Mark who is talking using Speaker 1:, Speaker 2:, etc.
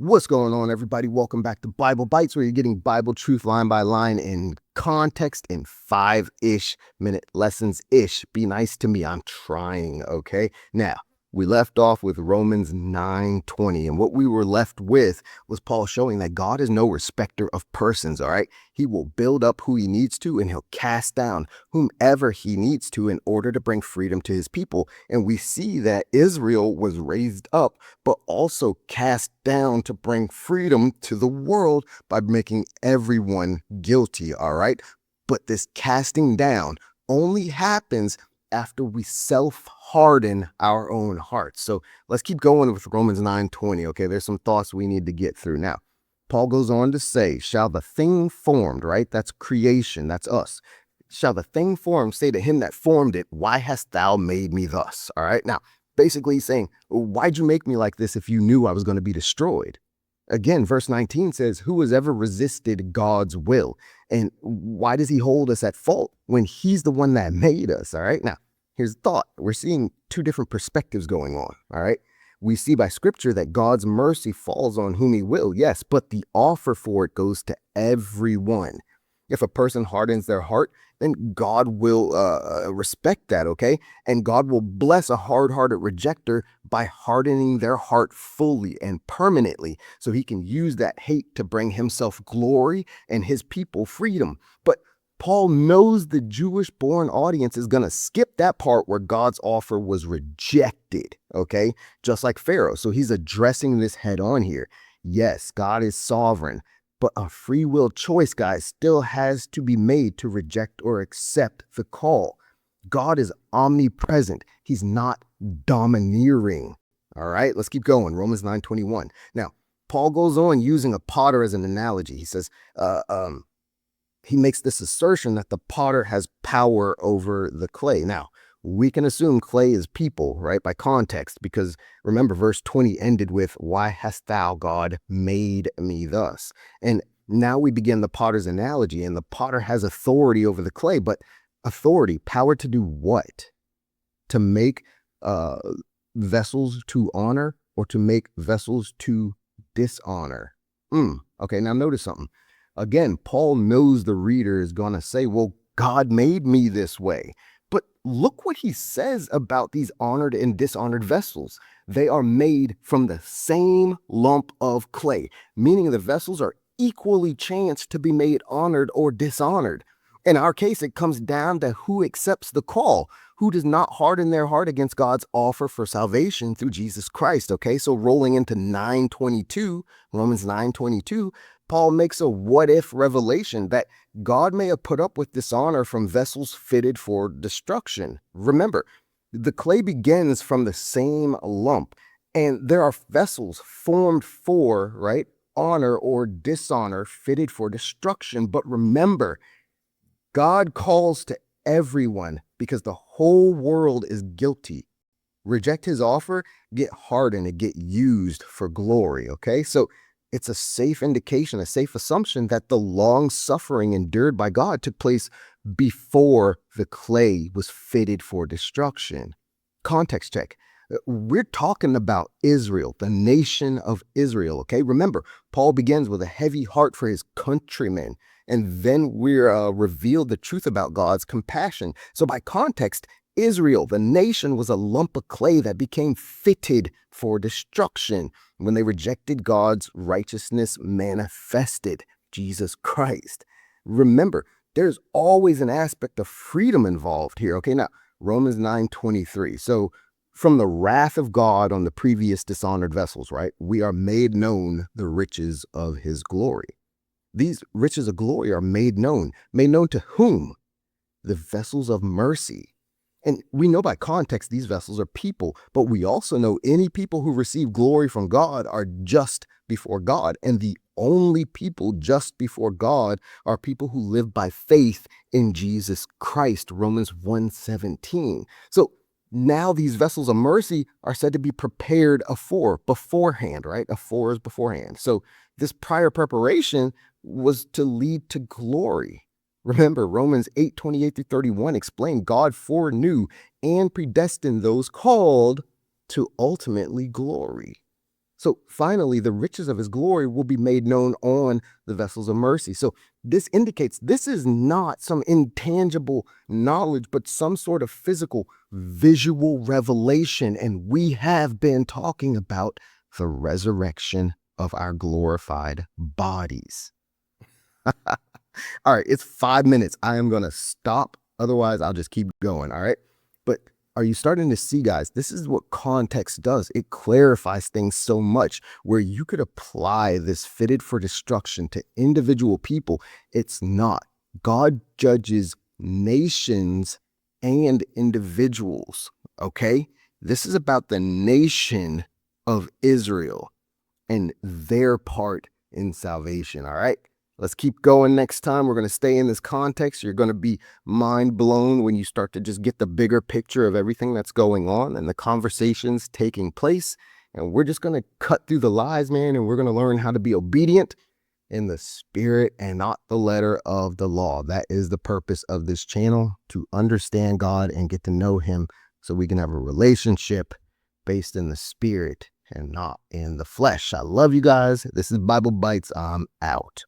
Speaker 1: What's going on, everybody? Welcome back to Bible Bites, where you're getting Bible truth line by line in context in 5-ish minute lessons-ish. Be nice to me. I'm trying, okay? Now, we left off with Romans 9:20, and what we were left with was Paul showing that God is no respecter of persons, all right? He will build up who he needs to, and he'll cast down whomever he needs to in order to bring freedom to his people. And we see that Israel was raised up, but also cast down to bring freedom to the world by making everyone guilty, all right? But this casting down only happens after we self-harden our own hearts. So let's keep going with Romans 9:20, okay? There's some thoughts we need to get through. Now, Paul goes on to say, shall the thing formed, right? That's creation, that's us. Shall the thing formed say to him that formed it, why hast thou made me thus? All right? Now, basically he's saying, why'd you make me like this if you knew I was going to be destroyed? Again, verse 19 says, who has ever resisted God's will? And why does he hold us at fault when he's the one that made us? All right. Now, here's the thought. We're seeing two different perspectives going on. All right. We see by scripture that God's mercy falls on whom he will. Yes, but the offer for it goes to everyone. If a person hardens their heart, then God will respect that, okay? And God will bless a hard-hearted rejecter by hardening their heart fully and permanently, so he can use that hate to bring himself glory and his people freedom. But Paul knows the Jewish-born audience is going to skip that part where God's offer was rejected, okay? Just like Pharaoh. So he's addressing this head on here. Yes, God is sovereign, but a free will choice, guys, still has to be made to reject or accept the call. God is omnipresent. He's not domineering. All right, let's keep going. Romans 9:21. Now, Paul goes on using a potter as an analogy. He says, he makes this assertion that the potter has power over the clay. Now, we can assume clay is people, right, by context, because remember, verse 20 ended with, why hast thou, God, made me thus? And now we begin the potter's analogy, and the potter has authority over the clay, but authority, power to do what? To make vessels to honor or to make vessels to dishonor? Okay, now notice something. Again, Paul knows the reader is going to say, well, God made me this way. But look what he says about these honored and dishonored vessels. They are made from the same lump of clay, meaning the vessels are equally chanced to be made honored or dishonored. In our case, it comes down to who accepts the call, who does not harden their heart against God's offer for salvation through Jesus Christ. Okay, so rolling into 9:22, Romans 9:22, Paul makes a what-if revelation that God may have put up with dishonor from vessels fitted for destruction. Remember, the clay begins from the same lump, and there are vessels formed for, right, honor or dishonor fitted for destruction. But remember, God calls to everyone because the whole world is guilty. Reject his offer, get hardened, and get used for glory, okay? So it's a safe indication, a safe assumption that the long suffering endured by God took place before the clay was fitted for destruction. Context check. We're talking about Israel, the nation of Israel, okay? Remember, Paul begins with a heavy heart for his countrymen, and then we're revealed the truth about God's compassion. So by context, Israel, the nation, was a lump of clay that became fitted for destruction when they rejected God's righteousness manifested, Jesus Christ. Remember, there's always an aspect of freedom involved here. Okay, now, Romans 9:23. So from the wrath of God on the previous dishonored vessels, right, we are made known the riches of his glory. These riches of glory are made known. Made known to whom? The vessels of mercy. And we know by context these vessels are people, but we also know any people who receive glory from God are just before God. And the only people just before God are people who live by faith in Jesus Christ, Romans 1:17. So now these vessels of mercy are said to be prepared beforehand, right? Afore is beforehand. So this prior preparation was to lead to glory. Remember, Romans 8:28-31 explained God foreknew and predestined those called to ultimately glory. So finally, the riches of his glory will be made known on the vessels of mercy. So this indicates this is not some intangible knowledge, but some sort of physical, visual revelation. And we have been talking about the resurrection of our glorified bodies. All right, it's 5 minutes. I am going to stop. Otherwise, I'll just keep going. All right. But are you starting to see, guys? This is what context does. It clarifies things so much where you could apply this fitted for destruction to individual people. It's not. God judges nations and individuals. Okay. This is about the nation of Israel and their part in salvation. All right. Let's keep going next time. We're going to stay in this context. You're going to be mind blown when you start to just get the bigger picture of everything that's going on and the conversations taking place. And we're just going to cut through the lies, man, and we're going to learn how to be obedient in the spirit and not the letter of the law. That is the purpose of this channel, to understand God and get to know him so we can have a relationship based in the spirit and not in the flesh. I love you guys. This is Bible Bites. I'm out.